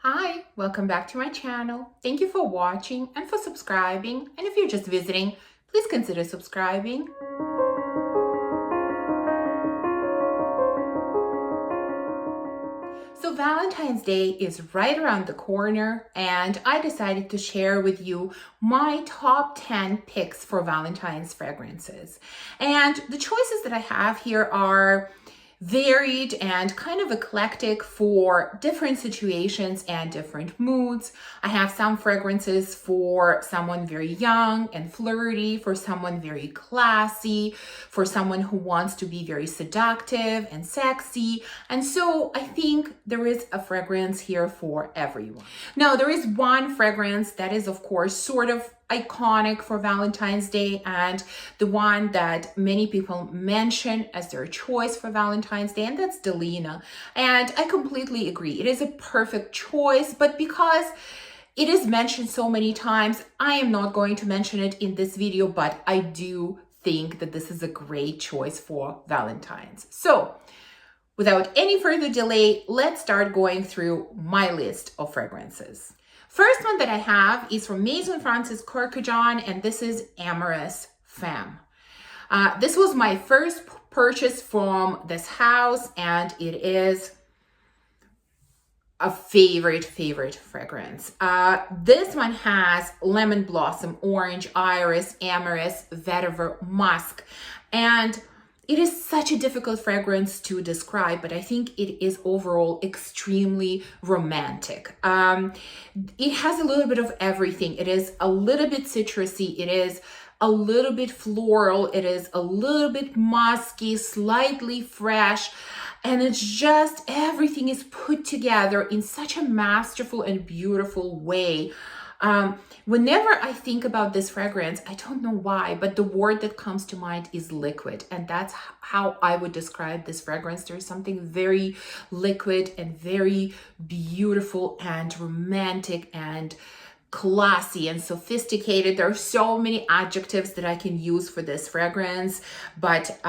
Hi, welcome back to my channel. Thank you for watching and for subscribing. And if you're just visiting, please consider subscribing. So Valentine's Day is right around the corner, and I decided to share with you my top 10 picks for Valentine's fragrances. And the choices that I have here are varied and kind of eclectic for different situations and different moods. I have some fragrances for someone very young and flirty, for someone very classy, for someone who wants to be very seductive and sexy. And so I think there is a fragrance here for everyone. Now, there is one fragrance that is, of course, sort of iconic for Valentine's Day, and the one that many people mention as their choice for Valentine's Day, and that's Delina. And I completely agree. It is a perfect choice, but because it is mentioned so many times, I am not going to mention it in this video, but I do think that this is a great choice for Valentine's. So without any further delay, let's start going through my list of fragrances. First one that I have is from Maison Francis Kurkdjian, and this is Amorous Fam. This was my first purchase from this house, and it is a favorite fragrance. This one has lemon blossom, orange, iris, amorous, vetiver, musk, and it is such a difficult fragrance to describe, but I think it is overall extremely romantic. It has a little bit of everything. It is a little bit citrusy. It is a little bit floral. It is a little bit musky, slightly fresh. And it's just, everything is put together in such a masterful and beautiful way. Whenever I think about this fragrance, I don't know why, but the word that comes to mind is liquid. And that's how I would describe this fragrance. There's something very liquid and very beautiful and romantic and classy and sophisticated. There are so many adjectives that I can use for this fragrance, but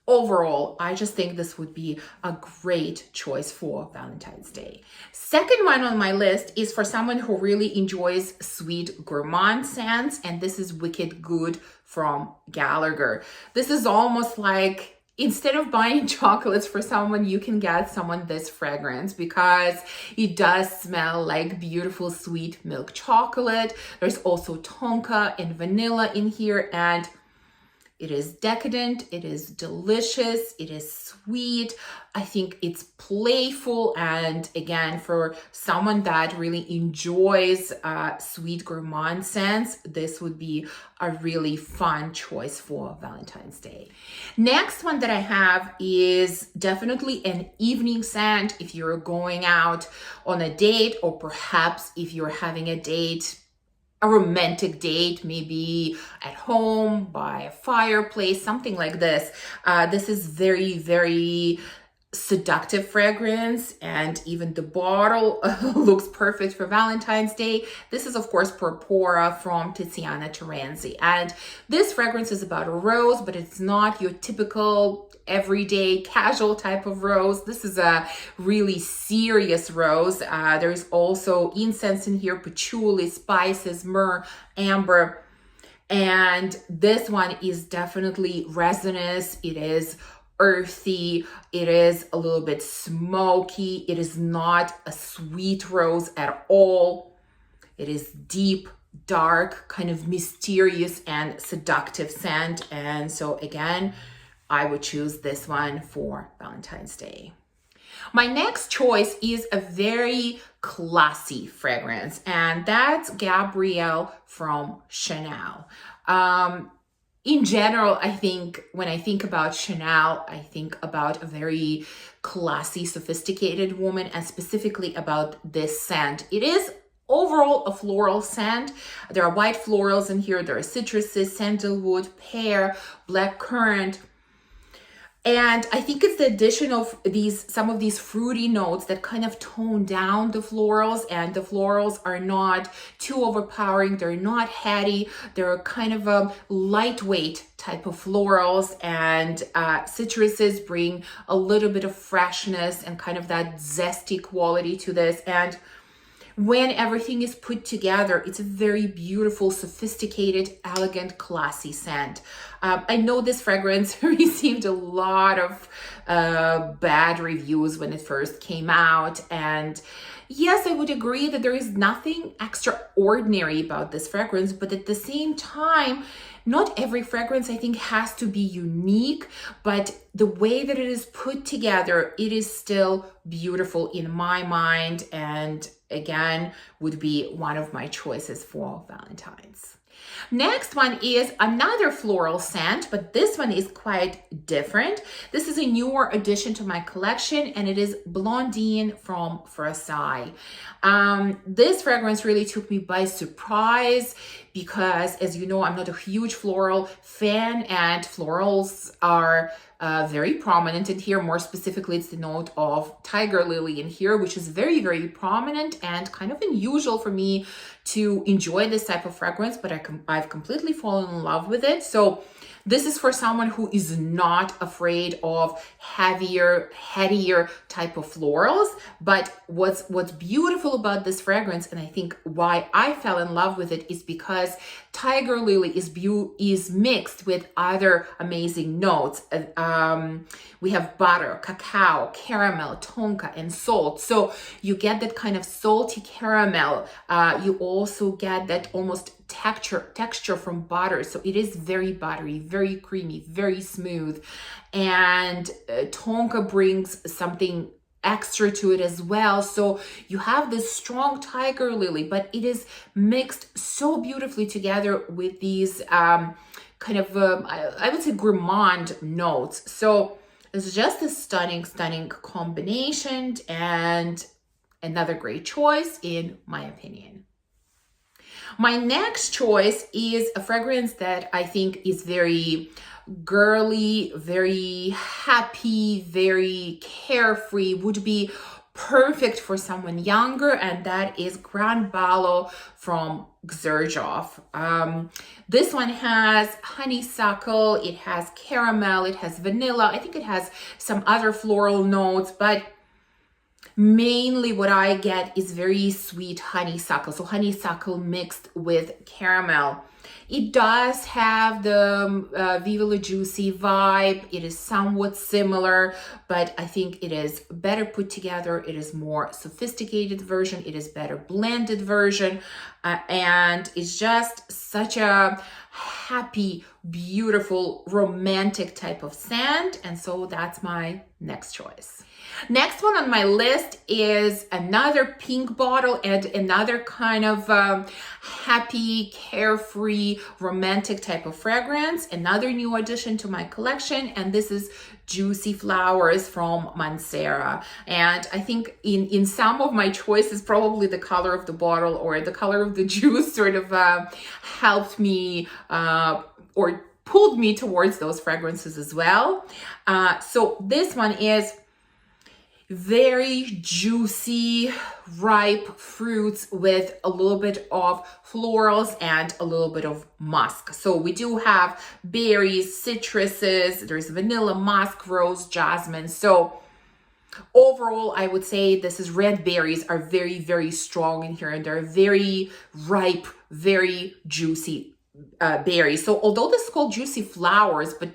overall, I just think this would be a great choice for Valentine's Day. Second one on my list is for someone who really enjoys sweet gourmand scents, and this is Wicked Good from Gallagher. This is almost like, instead of buying chocolates for someone, you can get someone this fragrance because it does smell like beautiful sweet milk chocolate. There's also tonka and vanilla in here, and it is decadent, it is delicious, it is sweet. I think it's playful, and again, for someone that really enjoys sweet gourmand scents, this would be a really fun choice for Valentine's Day. Next one that I have is definitely an evening scent if you're going out on a date, or perhaps if you're having a date, a romantic date, maybe at home by a fireplace, something like this. This is very seductive fragrance, and even the bottle looks perfect for Valentine's Day. This is, of course, Propora from Tiziana Terenzi, and this fragrance is about a rose, but it's not your typical everyday casual type of rose. This is a really serious rose. There's also incense in here, patchouli, spices, myrrh, amber, and this one is definitely resinous. It is earthy, it is a little bit smoky. It is not a sweet rose at all. It is deep, dark, kind of mysterious and seductive scent. And so again, I would choose this one for Valentine's Day. My next choice is a very classy fragrance, and that's Gabrielle from Chanel. In general, I think when I think about Chanel, I think about a very classy, sophisticated woman, and specifically about this scent. It is overall a floral scent. There are white florals in here. There are citruses, sandalwood, pear, blackcurrant. And I think it's the addition of some of these fruity notes that kind of tone down the florals, and the florals are not too overpowering. They're not heady. They're kind of a lightweight type of florals, and citruses bring a little bit of freshness and kind of that zesty quality to this. And when everything is put together, it's a very beautiful, sophisticated, elegant, classy scent. I know this fragrance received a lot of bad reviews when it first came out. And yes, I would agree that there is nothing extraordinary about this fragrance, but at the same time, not every fragrance, I think, has to be unique, but the way that it is put together, it is still beautiful in my mind, and again, would be one of my choices for Valentine's. Next one is another floral scent, but this one is quite different. This is a newer addition to my collection, and it is Blondie from Versailles. This fragrance really took me by surprise because, as you know, I'm not a huge floral fan, and florals are very prominent in here. More specifically, it's the note of tiger lily in here, which is very, very prominent and kind of unusual for me to enjoy this type of fragrance, but I've completely fallen in love with it. So this is for someone who is not afraid of heavier, headier type of florals. But what's beautiful about this fragrance, and I think why I fell in love with it, is because tiger lily is mixed with other amazing notes. We have butter, cacao, caramel, tonka, and salt. So you get that kind of salty caramel. You also get that almost texture from butter. So it is very buttery, very creamy, very smooth. And tonka brings something extra to it as well. So you have this strong tiger lily, but it is mixed so beautifully together with these kind of, I would say, gourmand notes. So it's just a stunning, stunning combination, and another great choice in my opinion. My next choice is a fragrance that I think is very girly, very happy, very carefree, would be perfect for someone younger, and that is Gran Balo from Xerjoff. This one has honeysuckle, it has caramel, it has vanilla, I think it has some other floral notes, but mainly what I get is very sweet honeysuckle. So honeysuckle mixed with caramel. It does have the Viva La Juicy vibe. It is somewhat similar, but I think it is better put together. It is more sophisticated version. It is better blended version. And it's just such a happy, beautiful, romantic type of scent. And so that's my next choice. Next one on my list is another pink bottle and another kind of happy, carefree, romantic type of fragrance. Another new addition to my collection, and this is Juicy Flowers from Mancera. And I think in some of my choices, probably the color of the bottle or the color of the juice sort of helped me or pulled me towards those fragrances as well. So this one is very juicy, ripe fruits with a little bit of florals and a little bit of musk. So we do have berries, citruses, there's vanilla, musk, rose, jasmine. So overall, I would say this is red berries are very, very strong in here, and they're very ripe, very juicy berries. So although this is called Juicy Flowers, but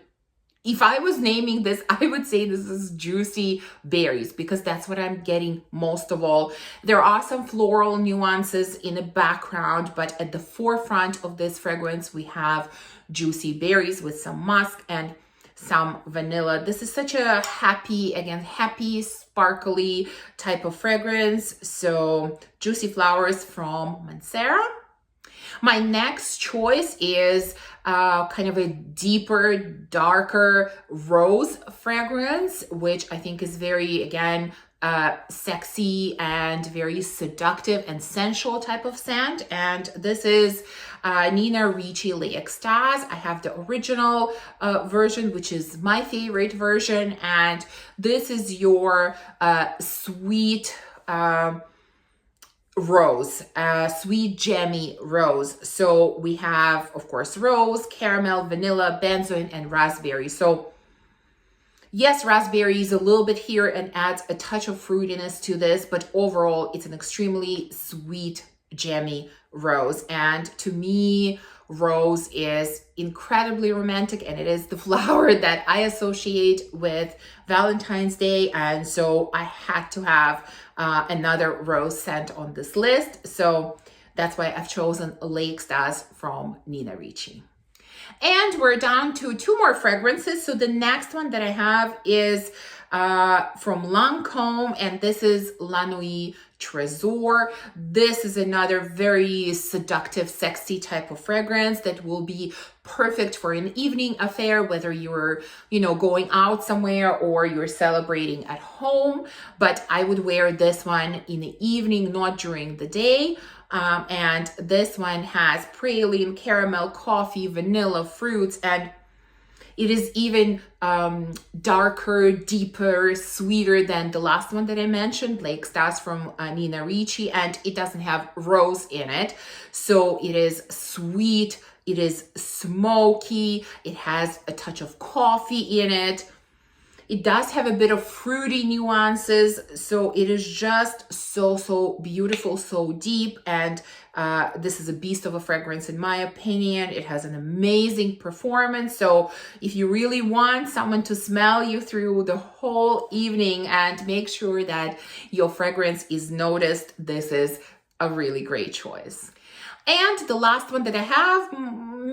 if I was naming this, I would say this is juicy berries because that's what I'm getting most of all. There are some floral nuances in the background, but at the forefront of this fragrance, we have juicy berries with some musk and some vanilla. This is such a happy, again, happy, sparkly type of fragrance. So Juicy Flowers from Mancera. My next choice is kind of a deeper, darker rose fragrance, which I think is very, again, sexy and very seductive and sensual type of scent. And this is Nina Ricci L'Extase. I have the original version, which is my favorite version. And this is your sweet rose, sweet jammy rose. So we have, of course, rose, caramel, vanilla, benzoin, and raspberry. So Yes, raspberry is a little bit here and adds a touch of fruitiness to this, but overall it's an extremely sweet, jammy rose. And to me, rose is incredibly romantic, and it is the flower that I associate with Valentine's Day. And so I had to have another rose scent on this list. So that's why I've chosen Lake Stars from Nina Ricci. And we're down to 2 more fragrances. So the next one that I have is from Lancôme, and this is La Nuit Tresor. This is another very seductive, sexy type of fragrance that will be perfect for an evening affair, whether you're, going out somewhere or you're celebrating at home. But I would wear this one in the evening, not during the day. And this one has praline, caramel, coffee, vanilla, fruits, and it is even darker, deeper, sweeter than the last one that I mentioned, Lake Stars from Nina Ricci, and it doesn't have rose in it. So it is sweet, it is smoky, it has a touch of coffee in it. It does have a bit of fruity nuances, so it is just so beautiful, so deep, and this is a beast of a fragrance in my opinion. It has an amazing performance, so if you really want someone to smell you through the whole evening and make sure that your fragrance is noticed, this is a really great choice. And the last one that I have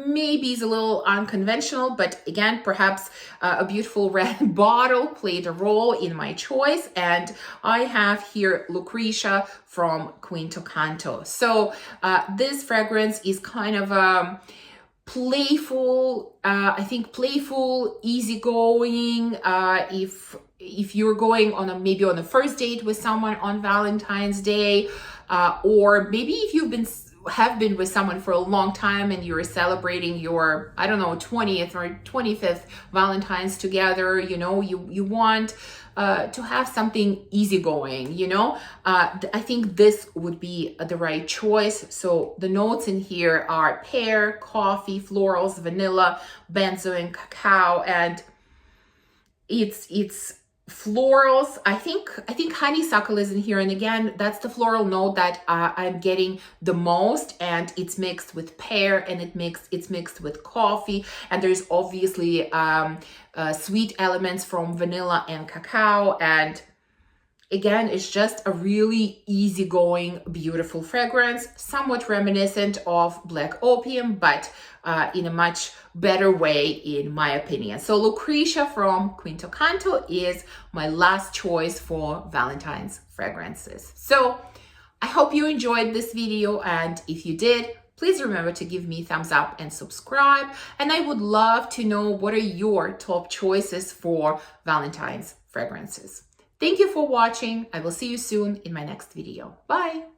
maybe is a little unconventional, but again, perhaps a beautiful red bottle played a role in my choice. And I have here Lucretia from Quinto Canto. So this fragrance is kind of playful, I think playful, easygoing. If you're going on maybe on a first date with someone on Valentine's Day, or maybe if you've have been with someone for a long time and you're celebrating your, 20th or 25th Valentine's together, you want to have something easygoing, I think this would be the right choice. So the notes in here are pear, coffee, florals, vanilla, benzo, and cacao, and it's florals. I think honeysuckle is in here, and again, that's the floral note that I'm getting the most, and it's mixed with pear, and it's mixed with coffee, and there's obviously sweet elements from vanilla and cacao, and again, it's just a really easygoing, beautiful fragrance, somewhat reminiscent of Black Opium, but in a much better way, in my opinion. So Lucretia from Quinto Canto is my last choice for Valentine's fragrances. So I hope you enjoyed this video, and if you did, please remember to give me a thumbs up and subscribe. And I would love to know what are your top choices for Valentine's fragrances. Thank you for watching. I will see you soon in my next video. Bye.